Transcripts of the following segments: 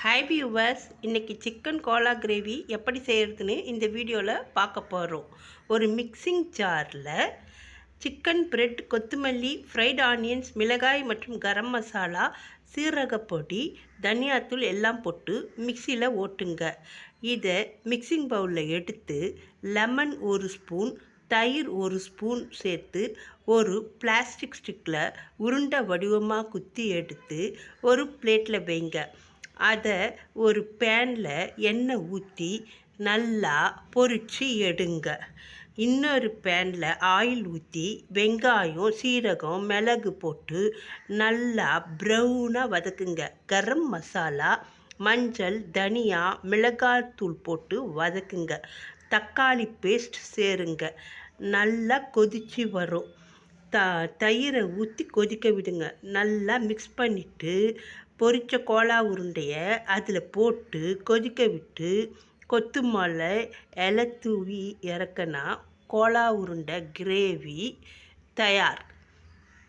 Hi viewers, இன்றைக்கி chicken Cola gravy எப்படி செய்கிறதுன்னு இந்த வீடியோவில் பார்க்க போகிறோம். ஒரு மிக்சிங் ஜாரில் சிக்கன் பிரெட், கொத்தமல்லி, ஃப்ரைட் ஆனியன்ஸ், மிளகாய் மற்றும் கரம் மசாலா, சீரகப்பொடி, தனியாத்தூள் எல்லாம் போட்டு மிக்சியில் ஓட்டுங்க. இதை மிக்சிங் பவுலில் எடுத்து லெமன் 1 ஸ்பூன், தயிர் 1 ஸ்பூன் சேர்த்து ஒரு பிளாஸ்டிக் ஸ்டிக்கில் உருண்டை வடிவமாக குத்தி எடுத்து ஒரு பிளேட்டில் வைங்க. அதை ஒரு பேனில் எண்ணெய் ஊற்றி நல்லா பொரித்து எடுங்க. இன்னொரு பேனில் ஆயில் ஊற்றி வெங்காயம், சீரகம், மிளகு போட்டு நல்லா ப்ரௌனாக வதக்குங்க. கரம் மசாலா, மஞ்சள், தனியா, மிளகாய்த்தூள் போட்டு வதக்குங்க. தக்காளி பேஸ்ட் சேருங்க. நல்லா கொதித்து வரும். தயிரை ஊற்றி கொதிக்க விடுங்க. நல்லா மிக்ஸ் பண்ணிவிட்டு பொரித்த கோலா உருண்டையை அதில் போட்டு கொதிக்க விட்டு கொத்தமல்லி இலை தூவி இறக்குனா கோலா உருண்டை கிரேவி தயார்.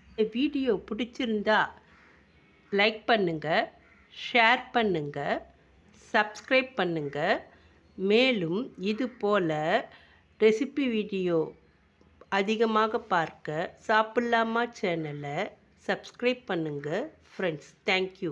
இந்த வீடியோ பிடிச்சிருந்தா லைக் பண்ணுங்கள், ஷேர் பண்ணுங்கள், சப்ஸ்கிரைப் பண்ணுங்கள். மேலும் இது போல் ரெசிபி வீடியோ அதிகமாக பார்க்க சாப்பிட்லாமா சேனலை சப்ஸ்கிரைப் பண்ணுங்கள் ஃப்ரெண்ட்ஸ். தேங்க்யூ.